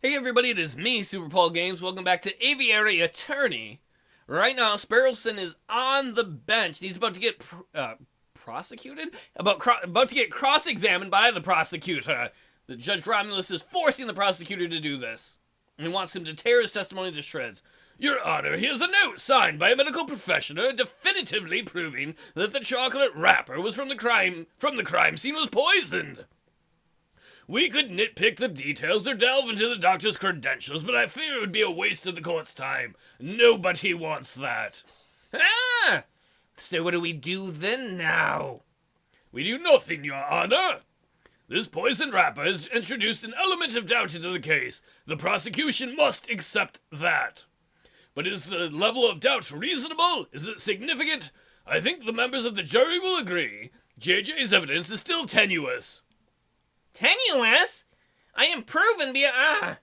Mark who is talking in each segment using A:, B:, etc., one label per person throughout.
A: Hey everybody, it is me, Super Paul Games. Welcome back to Aviary Attorney. Right now, Sparrowson is on the bench. He's about to get prosecuted? About to get cross-examined by the prosecutor. The Judge Romulus is forcing the prosecutor to do this. And he wants him to tear his testimony to shreds. Your Honor, here's a note signed by a medical professional definitively proving that the chocolate wrapper was from the crime scene was poisoned. We could nitpick the details or delve into the doctor's credentials, but I fear it would be a waste of the court's time. Nobody wants that. Ah! So what do we do then now? We do nothing, Your Honor. This poison wrapper has introduced an element of doubt into the case. The prosecution must accept that. But is the level of doubt reasonable? Is it significant? I think the members of the jury will agree. JJ's evidence is still tenuous.
B: Tenuous? I am proven beyond...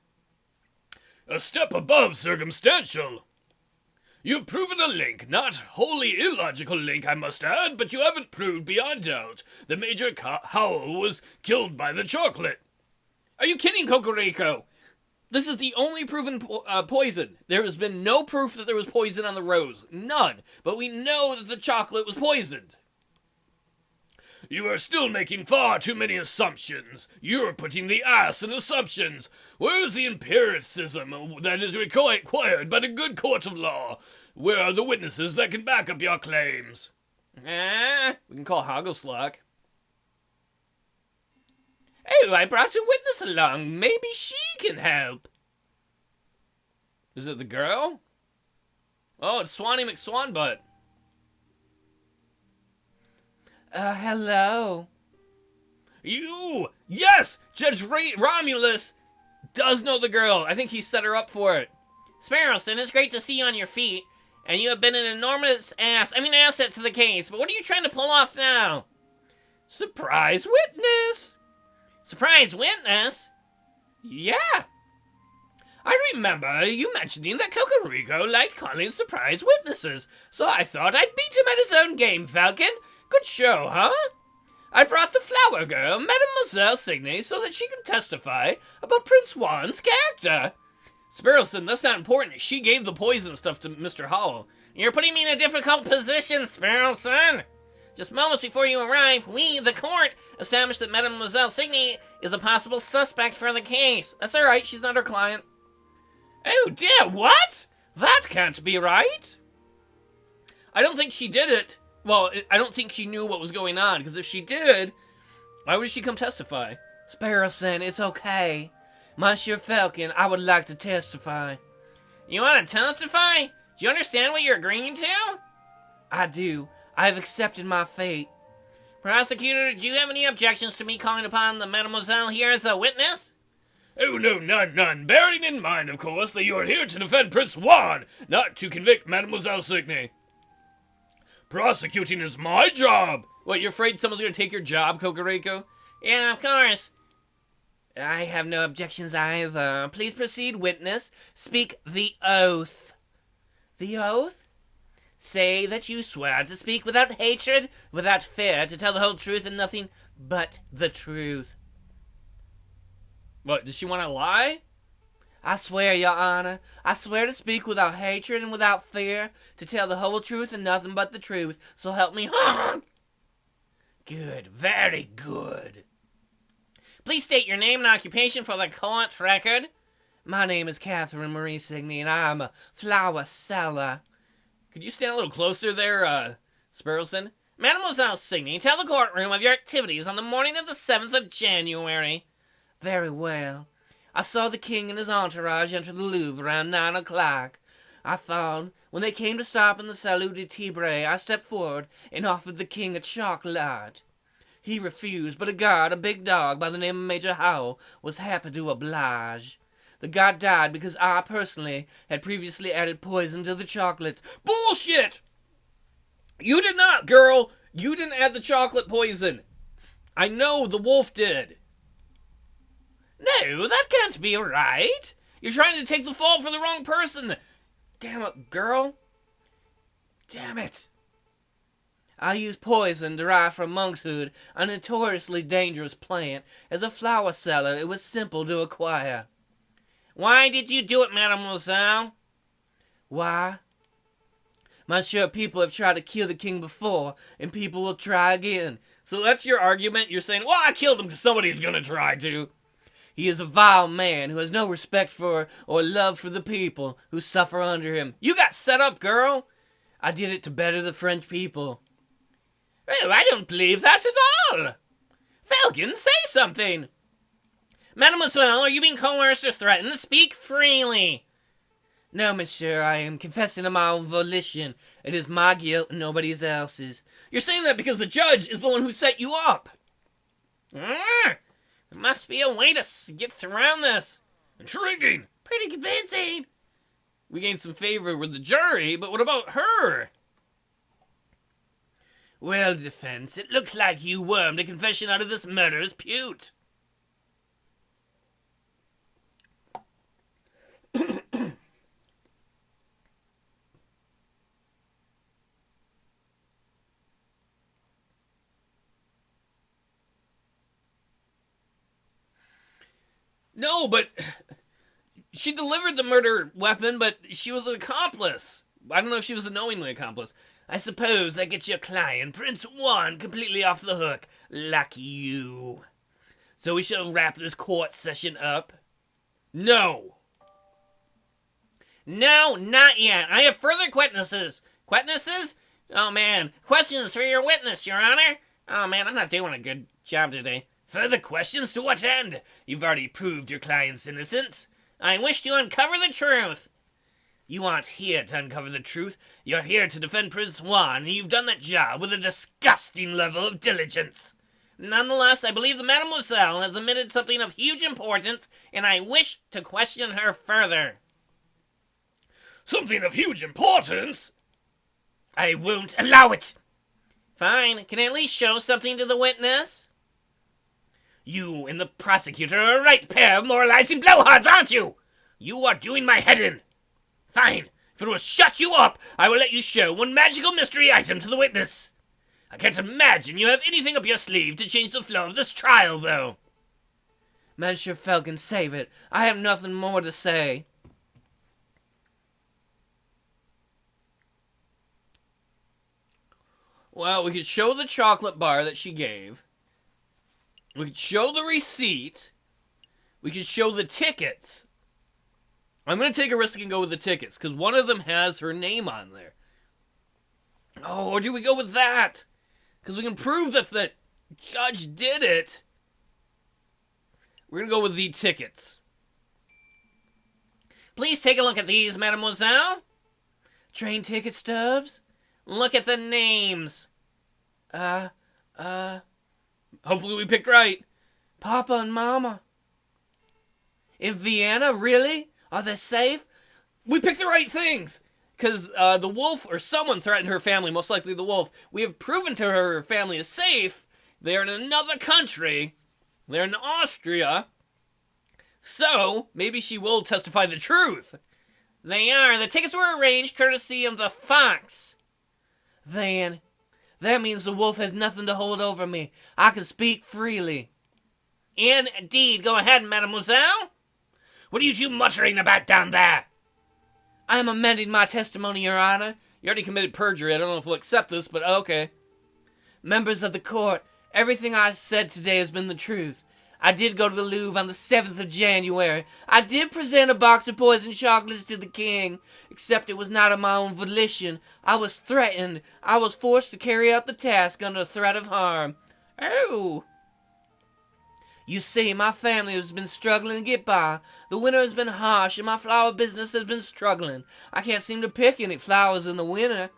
A: A step above circumstantial. You've proven a link, not wholly illogical link, I must add, but you haven't proved beyond doubt that Major Howell was killed by the chocolate.
B: Are you kidding, Cocorico? This is the only proven poison. There has been no proof that there was poison on the rose. None. But we know that the chocolate was poisoned.
A: You are still making far too many assumptions. You're putting the ass in assumptions. Where is the empiricism that is required by the good court of law? Where are the witnesses that can back up your claims?
B: We can call Hoggleslock. Oh, I brought a witness along. Maybe she can help.
A: Is it the girl? Oh, it's Swanee McSwanbutt.
B: Hello.
A: You! Yes! Judge Romulus does know the girl. I think he set her up for it.
B: Sparrowson, it's great to see you on your feet. And you have been an enormous asset to the case. But what are you trying to pull off now?
A: Surprise witness!
B: Surprise witness?
A: Yeah. I remember you mentioning that Cocorico liked calling surprise witnesses, so I thought I'd beat him at his own game, Falcon. Good show, huh? I brought the flower girl, Mademoiselle Signe, so that she can testify about Prince Juan's character.
B: Sparrowson, that's not important. She gave the poison stuff to Mr. Howell.
C: You're putting me in a difficult position, Sparrowson. Just moments before you arrive, we, the court, established that Mademoiselle Signe is a possible suspect for the case.
B: That's all right. She's not our client.
A: Oh dear, what? That can't be right.
B: I don't think she did it. Well, I don't think she knew what was going on, because if she did, why would she come testify?
D: Sparrowson, it's okay. Monsieur Falcon, I would like to testify.
C: You want to testify? Do you understand what you're agreeing to?
D: I do. I have accepted my fate.
C: Prosecutor, do you have any objections to me calling upon the Mademoiselle here as a witness?
A: Oh, no, none. Bearing in mind, of course, that you are here to defend Prince Juan, not to convict Mademoiselle Signe. Prosecuting is my job.
B: What, you're afraid someone's going to take your job, Cocorico?
C: Yeah, of course.
D: I have no objections either. Please proceed, witness. Speak the oath. The oath? Say that you swear to speak without hatred, without fear, to tell the whole truth and nothing but the truth.
B: What, does she want to lie?
D: I swear, Your Honor, I swear to speak without hatred and without fear, to tell the whole truth and nothing but the truth, so help me.
A: Good, very good.
C: Please state your name and occupation for the court record.
D: My name is Catherine Marie Signe, and I'm a flower seller.
B: Could you stand a little closer there, Sparrowson?
C: Mademoiselle Signe, tell the courtroom of your activities on the morning of the 7th of January.
D: Very well. I saw the king and his entourage enter the Louvre around 9 o'clock. I found, when they came to stop in the Salute de Tibre, I stepped forward and offered the king a chocolate. He refused, but a guard, a big dog by the name of Major Howell, was happy to oblige. The guard died because I, personally, had previously added poison to the chocolates.
B: Bullshit! You did not, girl! You didn't add the chocolate poison. I know the wolf did.
C: No, that can't be right.
B: You're trying to take the fall for the wrong person. Damn it, girl. Damn it.
D: I use poison derived from monkshood, a notoriously dangerous plant. As a flower seller, it was simple to acquire.
C: Why did you do it, mademoiselle?
D: Why? Monsieur, people have tried to kill the king before, and people will try again.
A: So that's your argument? You're saying, well, I killed him because somebody's gonna try to.
D: He is a vile man who has no respect for or love for the people who suffer under him.
A: You got set up, girl.
D: I did it to better the French people.
C: Well, I don't believe that at all. Falcon, say something. Mademoiselle, are you being coerced or threatened? Speak freely.
D: No, monsieur, I am confessing to my own volition. It is my guilt and nobody else's.
A: You're saying that because the judge is the one who set you up.
C: There must be a way to get around this.
A: Intriguing.
C: Pretty convincing.
A: We gained some favor with the jury, but what about her?
D: Well, defense, it looks like you wormed a confession out of this murderer's pute.
A: No, but she delivered the murder weapon, but she was an accomplice. I don't know if she was a knowingly accomplice.
D: I suppose that gets your client, Prince Juan, completely off the hook, like you. So we shall wrap this court session up?
A: No.
C: No, not yet. I have further witnesses. Witnesses? Oh, man. Questions for your witness, Your Honor. Oh, man, I'm not doing a good job today.
D: Further questions to what end? You've already proved your client's innocence.
C: I wish to uncover the truth.
D: You aren't here to uncover the truth. You're here to defend Prince Juan, and you've done that job with a disgusting level of diligence.
C: Nonetheless, I believe the mademoiselle has admitted something of huge importance, and I wish to question her further.
A: Something of huge importance?
D: I won't allow it.
C: Fine. Can I at least show something to the witness?
D: You and the prosecutor are a right pair of moralizing blowhards, aren't you? You are doing my head in. Fine. If it will shut you up, I will let you show one magical mystery item to the witness. I can't imagine you have anything up your sleeve to change the flow of this trial, though. Monsieur Falcon, save it. I have nothing more to say.
A: Well, we could show the chocolate bar that she gave. We could show the receipt. We could show the tickets. I'm going to take a risk and go with the tickets, because one of them has her name on there. Oh, or do we go with that? Because we can prove that the judge did it. We're going to go with the tickets.
C: Please take a look at these, mademoiselle.
D: Train ticket stubs?
C: Look at the names.
A: Hopefully we picked right.
D: Papa and Mama. In Vienna, really? Are they safe?
A: We picked the right things. Because the wolf or someone threatened her family, most likely the wolf. We have proven to her family is safe. They're in another country. They're in Austria. So, maybe she will testify the truth.
C: They are. The tickets were arranged courtesy of the Fox.
D: Then, that means the wolf has nothing to hold over me. I can speak freely.
C: Indeed. Go ahead, mademoiselle.
D: What are you two muttering about down there? I am amending my testimony, Your Honor.
A: You already committed perjury. I don't know if we'll accept this, but okay.
D: Members of the court, everything I said today has been the truth. I did go to the Louvre on the 7th of January. I did present a box of poisoned chocolates to the king, except it was not of my own volition. I was threatened. I was forced to carry out the task under threat of harm.
C: Oh.
D: You see, my family has been struggling to get by. The winter has been harsh, and my flower business has been struggling. I can't seem to pick any flowers in the winter.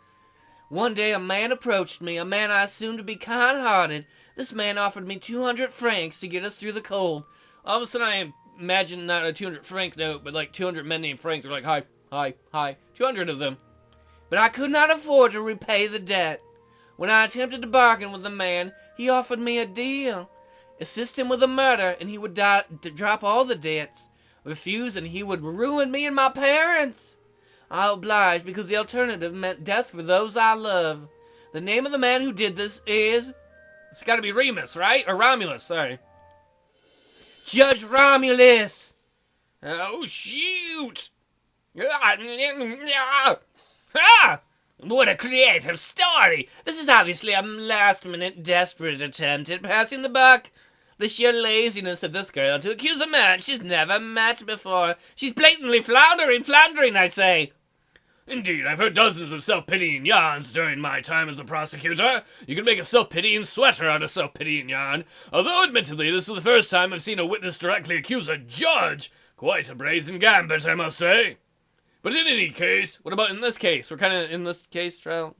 D: One day a man approached me, a man I assumed to be kind-hearted. This man offered me 200 francs to get us through the cold.
A: All of a sudden I imagine not a 200 franc note, but like 200 men named Frank. They're like, hi, hi, hi. 200 of them.
D: But I could not afford to repay the debt. When I attempted to bargain with the man, he offered me a deal. Assist him with a murder, and he would drop all the debts. Refuse, and he would ruin me and my parents. I obliged because the alternative meant death for those I love. The name of the man who did this is...
A: It's got to be Remus, right? Or Romulus, sorry.
D: Judge Romulus!
A: Oh, shoot! Ah!
D: What a creative story! This is obviously a last-minute, desperate attempt at passing the buck. The sheer laziness of this girl to accuse a man she's never met before. She's blatantly floundering, I say.
A: Indeed, I've heard dozens of self-pitying yarns during my time as a prosecutor. You can make a self-pitying sweater out of self-pitying yarn. Although, admittedly, this is the first time I've seen a witness directly accuse a judge. Quite a brazen gambit, I must say. But in any case...
B: What about in this case? We're kind of in this case trial.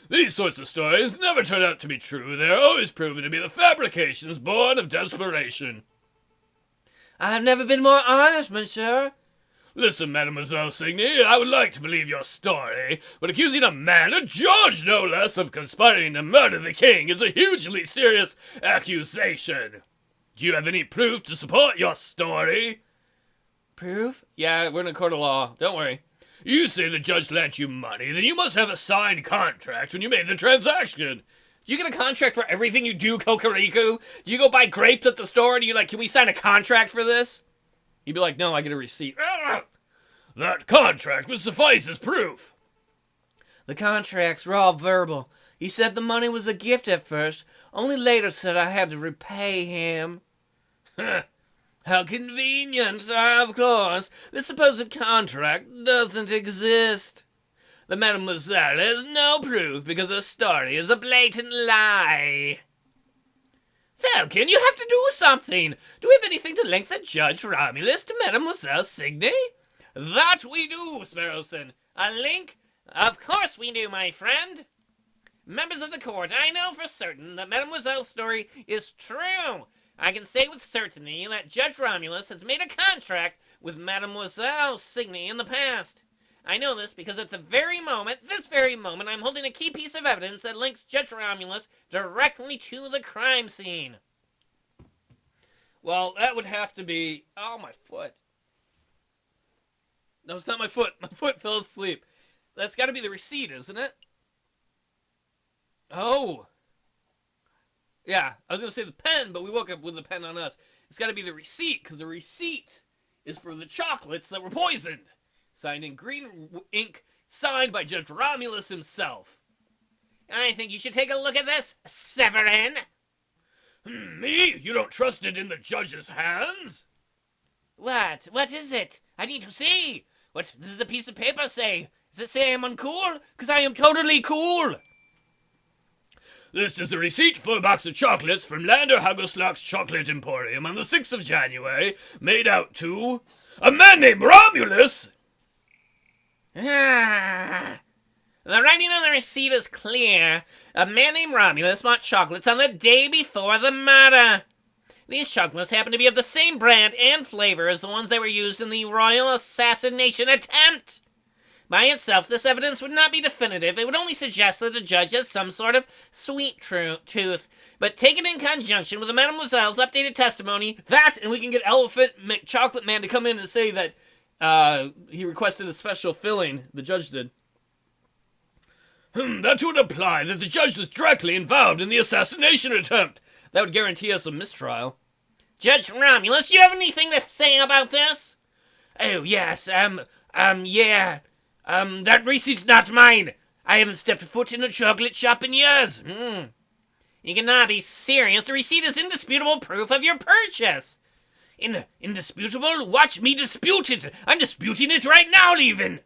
A: These sorts of stories never turn out to be true. They're always proven to be the fabrications born of desperation.
D: I have never been more honest, monsieur.
A: Listen, Mademoiselle Signy, I would like to believe your story, but accusing a man, a judge no less, of conspiring to murder the king is a hugely serious accusation. Do you have any proof to support your story?
D: Proof?
B: Yeah, we're in a court of law. Don't worry.
A: You say the judge lent you money, then you must have a signed contract when you made the transaction.
B: Do you get a contract for everything you do, Kokoriku? Do you go buy grapes at the store and you like, can we sign a contract for this? You'd be like, no, I get a receipt.
A: That contract would suffice as proof.
D: The contracts were all verbal. He said the money was a gift at first, only later said I had to repay him.
B: How convenient. Of course, the supposed contract doesn't exist. The mademoiselle has no proof because her story is a blatant lie. Falcon, you have to do something. Do we have anything to link the Judge Romulus to Mademoiselle Signy? That we do, Sparrowson. A link?
C: Of course we do, my friend. Members of the court, I know for certain that Mademoiselle's story is true. I can say with certainty that Judge Romulus has made a contract with Mademoiselle Signy in the past. I know this because at this very moment, I'm holding a key piece of evidence that links Judge Romulus directly to the crime scene.
B: Well, that would have to be... Oh, my foot. No, it's not my foot. My foot fell asleep. That's got to be the receipt, isn't it? Oh. Yeah, I was going to say the pen, but we woke up with the pen on us. It's got to be the receipt, because the receipt is for the chocolates that were poisoned. Signed in green ink, signed by Judge Romulus himself.
C: I think you should take a look at this, Severin.
A: Me? You don't trust it in the judge's hands?
C: What? What is it? I need to see. What does the piece of paper say? Does it say I'm uncool? Because I am totally cool.
A: This is a receipt for a box of chocolates from Lander Hagelslag's Chocolate Emporium on the 6th of January, made out to a man named Romulus.
C: The writing on the receipt is clear. A man named Romulus bought chocolates on the day before the murder. These chocolates happen to be of the same brand and flavor as the ones that were used in the royal assassination attempt. By itself, this evidence would not be definitive. It would only suggest that the judge has some sort of sweet tooth. But taken in conjunction with the Mademoiselle's updated testimony,
B: That, and we can get Elephant Chocolate Man to come in and say that he requested a special filling. The judge did.
A: That would imply that the judge was directly involved in the assassination attempt.
B: That would guarantee us a mistrial.
C: Judge Romulus, do you have anything to say about this?
D: Oh, yes, yeah. That receipt's not mine. I haven't stepped foot in a chocolate shop in years.
C: You cannot be serious. The receipt is indisputable proof of your purchase.
D: Indisputable? Watch me dispute it. I'm disputing it right now, even.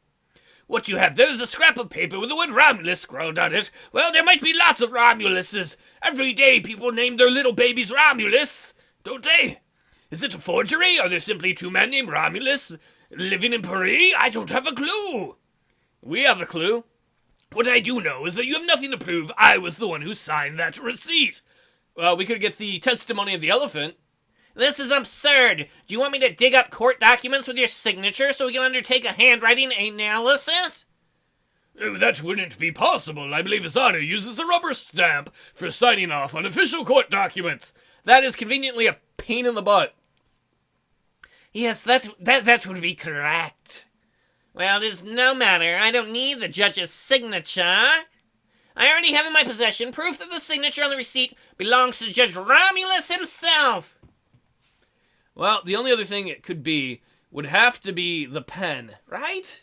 D: What you have there is a scrap of paper with the word Romulus scrawled on it. Well, there might be lots of Romuluses. Every day people name their little babies Romulus, don't they? Is it a forgery? Are there simply two men named Romulus living in Paris? I don't have a clue.
B: We have a clue.
A: What I do know is that you have nothing to prove I was the one who signed that receipt.
B: Well, we could get the testimony of the elephant.
C: This is absurd. Do you want me to dig up court documents with your signature so we can undertake a handwriting analysis?
A: Oh, that wouldn't be possible. I believe His Honor uses a rubber stamp for signing off on official court documents.
B: That is conveniently a pain in the butt.
C: Yes, that would be correct. Well, it is no matter. I don't need the judge's signature. I already have in my possession proof that the signature on the receipt belongs to Judge Romulus himself.
B: Well, the only other thing it could be
A: would have to be the pen, right?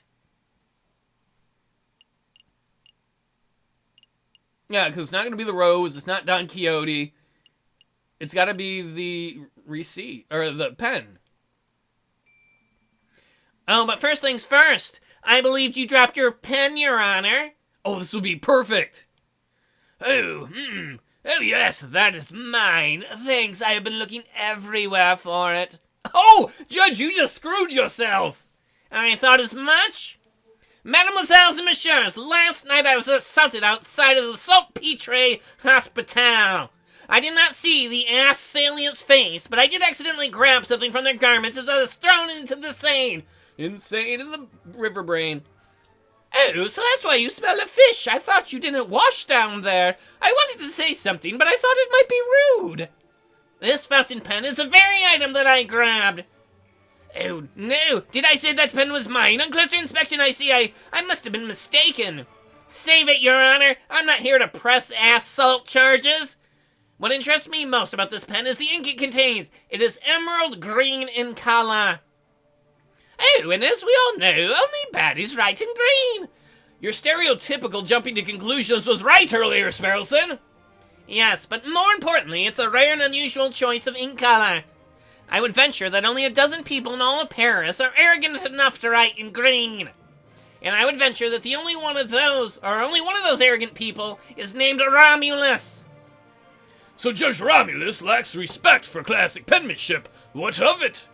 A: Yeah, because it's not going to be the rose. It's not Don Quixote. It's got to be the receipt, or the pen.
C: Oh, but first things first. I believed you dropped your pen, Your Honor.
A: Oh, this would be perfect.
B: Oh, Oh, yes, that is mine. Thanks, I have been looking everywhere for it.
A: Oh, Judge, you just screwed yourself.
C: I thought as much. Mademoiselles and messieurs, last night I was assaulted outside of the Saltpetre Hospital. I did not see the assailant's face, but I did accidentally grab something from their garments as I was thrown into the Seine.
A: Insane in the river brain.
C: Oh, so that's why you smell of fish. I thought you didn't wash down there. I wanted to say something, but I thought it might be rude. This fountain pen is the very item that I grabbed. Oh, no. Did I say that pen was mine? On closer inspection, I see I must have been mistaken. Save it, Your Honor. I'm not here to press assault charges. What interests me most about this pen is the ink it contains. It is emerald green in color. Oh, and as we all know, only baddies write in green.
A: Your stereotypical jumping to conclusions was right earlier, Sparrowson.
C: Yes, but more importantly, it's a rare and unusual choice of ink color. I would venture that only a dozen people in all of Paris are arrogant enough to write in green. And I would venture that the only one of those arrogant people is named Romulus.
A: So Judge Romulus lacks respect for classic penmanship. What of it?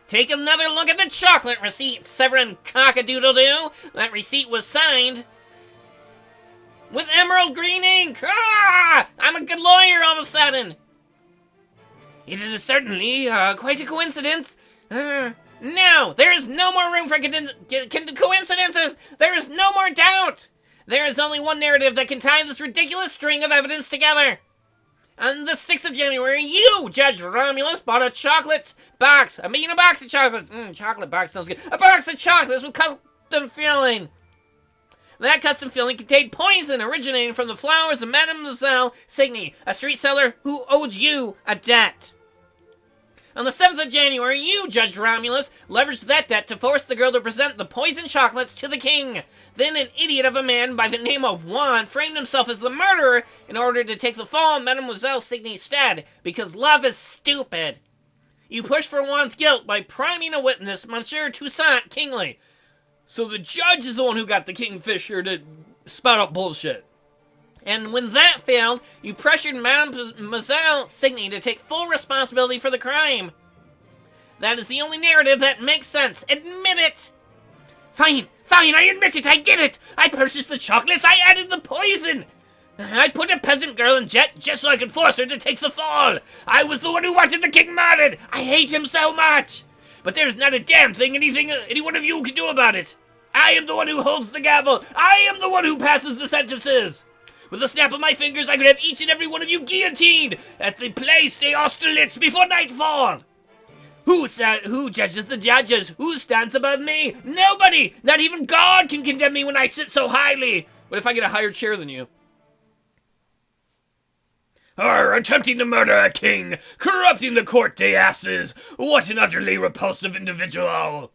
C: Take another look at the chocolate receipt, Severin Cockadoodle-Doo. That receipt was signed with emerald green ink. Ah! I'm a good lawyer all of a sudden.
B: It is certainly quite a coincidence.
C: No, there is no more room for coincidences. There is no more doubt. There is only one narrative that can tie this ridiculous string of evidence together. On the 6th of January, you, Judge Romulus, bought a chocolate box. I mean, a box of chocolates. Chocolate box sounds good. A box of chocolates with custom filling. That custom filling contained poison originating from the flowers of Mademoiselle Signy, a street seller who owed you a debt. On the 7th of January, you, Judge Romulus, leveraged that debt to force the girl to present the poisoned chocolates to the king. Then an idiot of a man by the name of Juan framed himself as the murderer in order to take the fall on Mademoiselle Signy's stead, because love is stupid. You pushed for Juan's guilt by priming a witness, Monsieur Toussaint Kingsley.
A: So the judge is the one who got the kingfisher to spout out bullshit.
C: And when that failed, you pressured Mademoiselle Signy to take full responsibility for the crime. That is the only narrative that makes sense. Admit it! Fine, I admit it, I did it! I purchased the chocolates, I added the poison! I put a peasant girl in jet just so I could force her to take the fall! I was the one who wanted the king murdered! I hate him so much! But there's not a damn thing any one of you can do about it! I am the one who holds the gavel! I am the one who passes the sentences! With a snap of my fingers, I could have each and every one of you guillotined at the place de Austerlitz before nightfall. Who judges the judges? Who stands above me? Nobody! Not even God can condemn me when I sit so highly.
A: What if I get a higher chair than you?
B: Attempting to murder a king, corrupting the court de asses. What an utterly repulsive individual.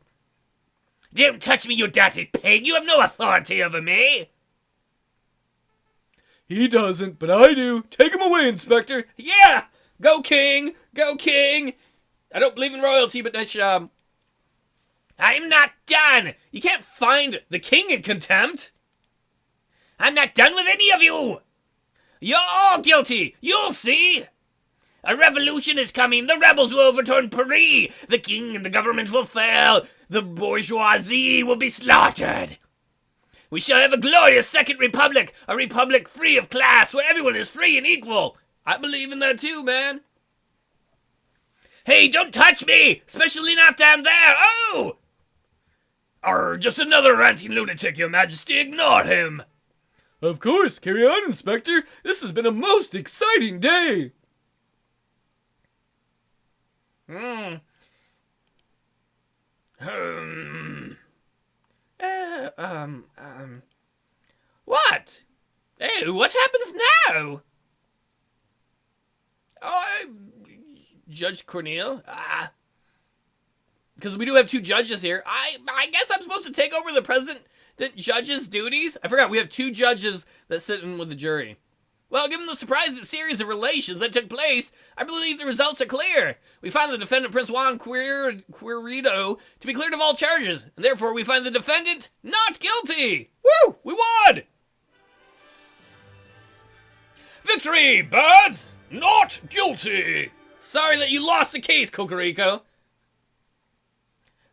B: Don't touch me, you dirty pig. You have no authority over me.
A: He doesn't, but I do. Take him away, Inspector. Yeah! Go King! Go King! I don't believe in royalty, but nice job.
B: I'm not done!
A: You can't find the king in contempt!
B: I'm not done with any of you! You're all guilty! You'll see! A revolution is coming! The rebels will overturn Paris! The king and the government will fail! The bourgeoisie will be slaughtered! We shall have a glorious second republic! A republic free of class, where everyone is free and equal!
A: I believe in that too, man.
B: Hey, don't touch me! Especially not down there! Oh! Just another ranting lunatic, Your Majesty. Ignore him.
A: Of course. Carry on, Inspector. This has been a most exciting day.
C: What? Hey, what happens now?
A: Oh, Judge Cornel? because we do have two judges here. I guess I'm supposed to take over the president judge's duties? I forgot, we have two judges that sit in with the jury. Well, given the surprising series of relations that took place, I believe the results are clear. We find the defendant, Prince Juan Quirito, to be cleared of all charges, and therefore we find the defendant not guilty. Woo! We won! Victory, birds! Not guilty! Sorry that you lost the case, Cocorico.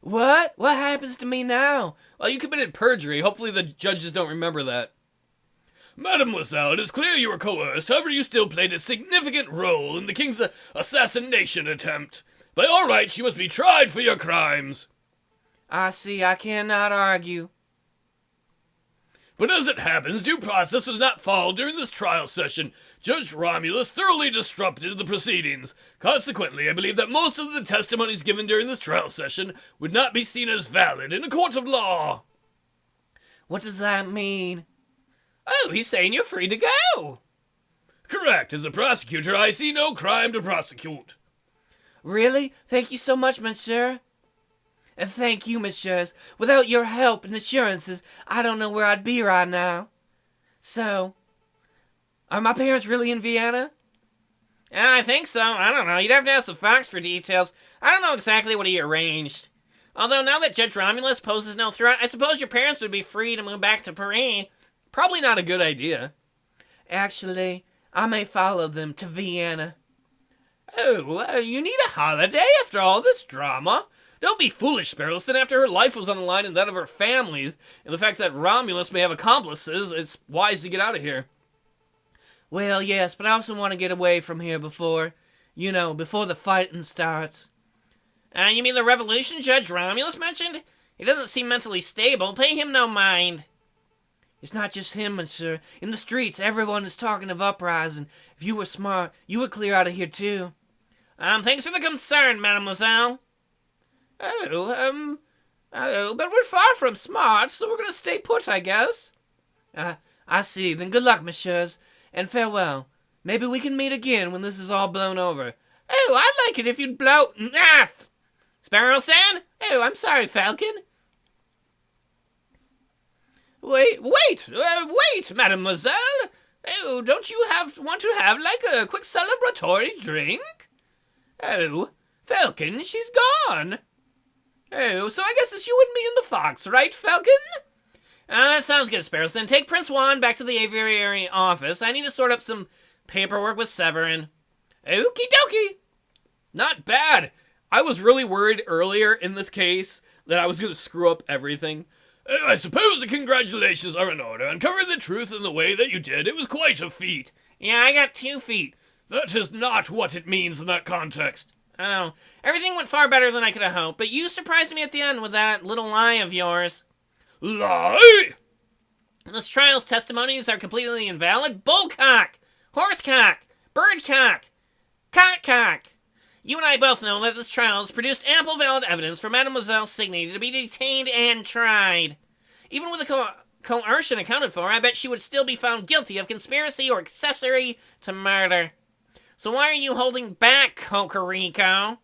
D: What? What happens to me now?
A: Well, you committed perjury. Hopefully the judges don't remember that. Mademoiselle, it is clear you were coerced. However, you still played a significant role in the king's assassination attempt. By all rights, you must be tried for your crimes.
D: I see. I cannot argue.
A: But as it happens, due process was not followed during this trial session. Judge Romulus thoroughly disrupted the proceedings. Consequently, I believe that most of the testimonies given during this trial session would not be seen as valid in a court of law.
D: What does that mean?
A: Oh, he's saying you're free to go. Correct. As a prosecutor, I see no crime to prosecute.
D: Really? Thank you so much, monsieur. And thank you, messieurs. Without your help and assurances, I don't know where I'd be right now. So, are my parents really in Vienna?
C: Yeah, I think so. I don't know. You'd have to ask the Fox for details. I don't know exactly what he arranged. Although now that Judge Romulus poses no threat, I suppose your parents would be free to move back to Paris.
A: Probably not a good idea.
D: Actually, I may follow them to Vienna.
A: Oh, you need a holiday after all this drama? Don't be foolish, Sparrowson. After her life was on the line and that of her family's, and the fact that Romulus may have accomplices, it's wise to get out of here.
D: Well, yes, but I also want to get away from here before the fighting starts.
C: You mean the revolution Judge Romulus mentioned? He doesn't seem mentally stable. Pay him no mind.
D: It's not just him, monsieur. In the streets, everyone is talking of uprising. If you were smart, you would clear out of here, too.
C: Thanks for the concern, mademoiselle. But we're far from smart, so we're gonna stay put, I guess.
D: I see. Then good luck, messieurs, and farewell. Maybe we can meet again when this is all blown over.
C: Oh, I'd like it if you'd blow... Sparrowson? Oh, I'm sorry, Falcon.
A: Wait, mademoiselle. Oh, don't you want to have, like, a quick celebratory drink? Oh, Falcon, she's gone. Oh, so I guess it's you and me and the fox, right, Falcon?
C: That sounds good, Sparrowson. Take Prince Juan back to the Aviary office. I need to sort up some paperwork with Severin.
A: Okie dokie. Not bad. I was really worried earlier in this case that I was going to screw up everything. I suppose the congratulations are in order. Uncovering the truth in the way that you did, it was quite a feat.
C: Yeah, I got 2 feet.
A: That is not what it means in that context.
C: Oh, everything went far better than I could have hoped, but you surprised me at the end with that little lie of yours.
A: Lie?
C: This trial's testimonies are completely invalid. Bullcock! Horsecock! Birdcock! Cockcock! You and I both know that this trial has produced ample valid evidence for Mademoiselle Signy to be detained and tried. Even with the coercion accounted for, I bet she would still be found guilty of conspiracy or accessory to murder. So why are you holding back, Cocorico?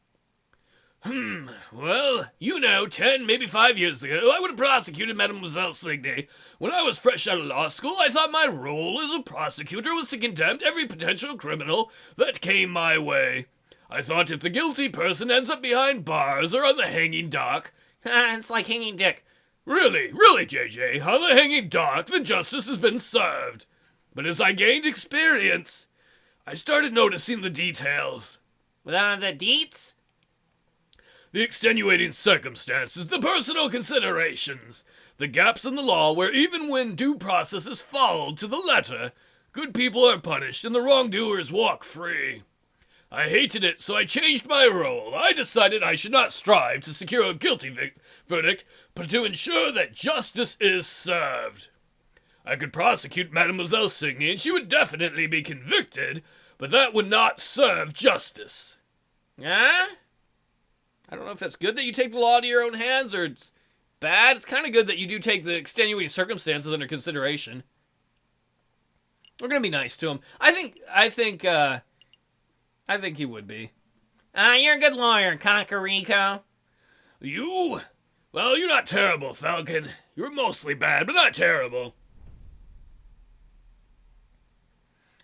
A: Well, 10, maybe 5 years ago, I would have prosecuted Mademoiselle Signy. When I was fresh out of law school, I thought my role as a prosecutor was to condemn every potential criminal that came my way. I thought if the guilty person ends up behind bars or on the hanging dock...
C: It's like hanging dick.
A: Really, JJ, on the hanging dock, then justice has been served. But as I gained experience, I started noticing the details.
C: The deets?
A: The extenuating circumstances, the personal considerations, the gaps in the law where even when due process is followed to the letter, good people are punished and the wrongdoers walk free. I hated it, so I changed my role. I decided I should not strive to secure a guilty verdict, but to ensure that justice is served. I could prosecute Mademoiselle Signy and she would definitely be convicted, but that would not serve justice.
C: Huh?
A: I don't know if that's good that you take the law into your own hands, or it's bad. It's kind of good that you do take the extenuating circumstances under consideration. We're gonna be nice to him. I think he would be.
C: You're a good lawyer, Cocorico.
B: You? Well, you're not terrible, Falcon. You're mostly bad, but not terrible.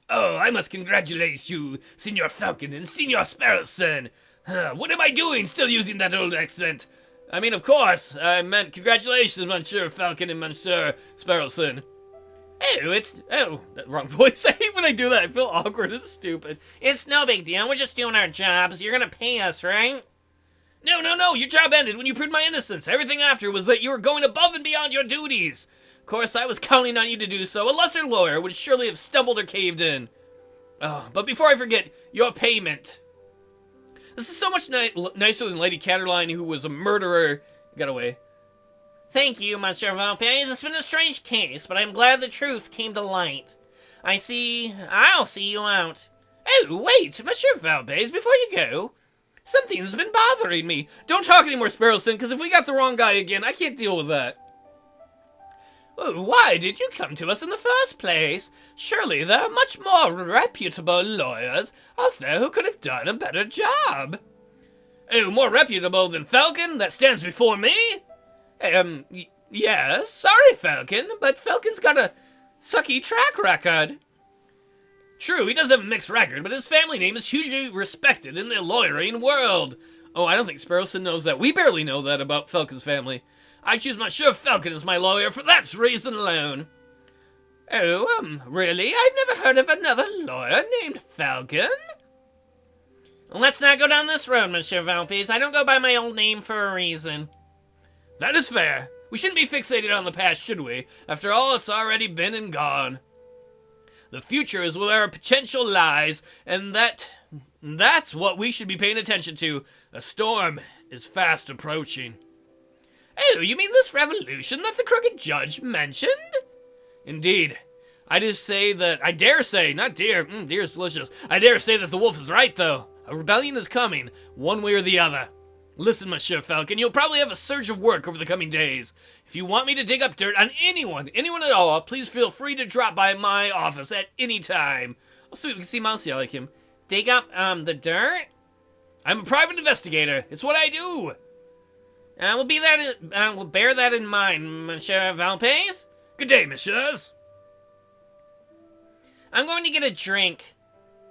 B: Oh, I must congratulate you, Senor Falcon and Senor Sparrowson. What am I doing still using that old accent? I mean, of course, I meant congratulations, Monsieur Falcon and Monsieur Sparrowson. That wrong voice. I hate when I do that. I feel awkward and stupid.
C: It's no big deal. We're just doing our jobs. You're gonna pay us, right?
B: No. Your job ended when you proved my innocence. Everything after was that you were going above and beyond your duties. Of course, I was counting on you to do so. A lesser lawyer would surely have stumbled or caved in. Oh, but before I forget, your payment. This is so much nicer than Lady Caterline, who was a murderer. Got away.
C: Thank you, Monsieur Valpes. It's been a strange case, but I'm glad the truth came to light. I'll see you out.
B: Oh, wait, Monsieur Valpes, before you go. Something's been bothering me. Don't talk anymore, Sparrowson, because if we got the wrong guy again, I can't deal with that.
C: Well, why did you come to us in the first place? Surely there are much more reputable lawyers out there who could have done a better job.
B: Oh, more reputable than Falcon that stands before me? Yes, sorry, Falcon, but Falcon's got a sucky track record. True, he does have a mixed record, but his family name is hugely respected in the lawyering world. Oh, I don't think Sparrowson knows that. We barely know that about Falcon's family. I choose Monsieur Falcon as my lawyer for that reason alone.
C: Oh, really? I've never heard of another lawyer named Falcon. Let's not go down this road, Monsieur Valpes. I don't go by my old name for a reason.
B: That is fair. We shouldn't be fixated on the past, should we? After all, it's already been and gone. The future is where our potential lies, and that's what we should be paying attention to. A storm is fast approaching.
C: Oh, you mean this revolution that the crooked judge mentioned?
B: Indeed. I dare say, not deer, deer's delicious. I dare say that the wolf is right, though. A rebellion is coming, one way or the other. Listen, Monsieur Falcon, you'll probably have a surge of work over the coming days. If you want me to dig up dirt on anyone at all, please feel free to drop by my office at any time. Oh, sweet, we can see Mousy, I like him.
C: Dig up, the dirt?
B: I'm a private investigator. It's what I do.
C: We'll bear that in mind, Monsieur Valpes.
B: Good day, messieurs.
C: I'm going to get a drink.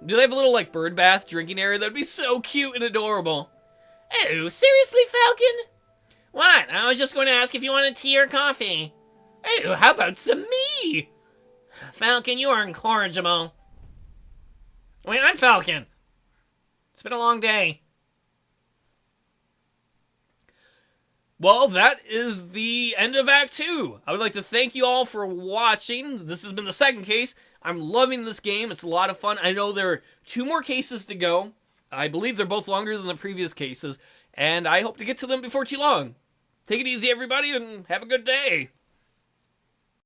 B: Do they have a little, bird bath drinking area? That'd be so cute and adorable.
C: Oh, seriously, Falcon? What? I was just going to ask if you wanted tea or coffee. Oh, how about some me? Falcon, you are incorrigible. Wait, I'm Falcon. It's been a long day.
B: Well, that is the end of Act 2. I would like to thank you all for watching. This has been the second case. I'm loving this game. It's a lot of fun. I know there are 2 more cases to go. I believe they're both longer than the previous cases, and I hope to get to them before too long. Take it easy, everybody, and have a good day.